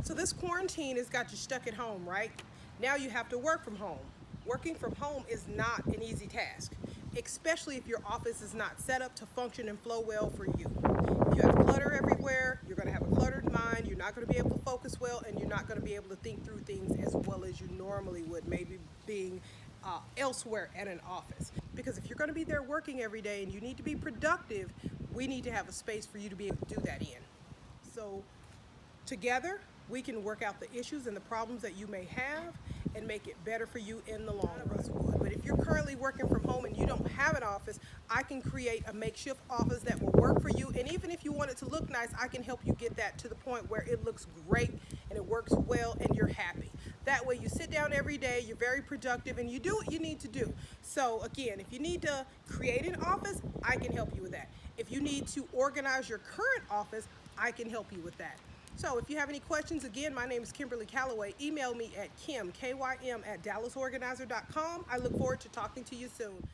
So this quarantine has got you stuck at home, right? Now you have to work from home. Working from home is not an easy task, especially if your office is not set up to function and flow well for you. If you have clutter everywhere, you're going to have a cluttered mind, you're not going to be able to focus well, and you're not going to be able to think through things as well as you normally would, maybe being elsewhere at an office. Because if you're going to be there working every day and you need to be productive, we need to have a space for you to be able to do that in. So together, we can work out the issues and the problems that you may have and make it better for you in the long run. But if you're currently working from home and you don't have an office, I can create a makeshift office that will work for you. And even if you want it to look nice, I can help you get that to the point where it looks great and it works well and you're happy. That way you sit down every day, you're very productive, and you do what you need to do. So again, if you need to create an office, I can help you with that. If you need to organize your current office, I can help you with that. So if you have any questions, again, my name is Kimberly Calloway. Email me at kim@dallasorganizer.com. I look forward to talking to you soon.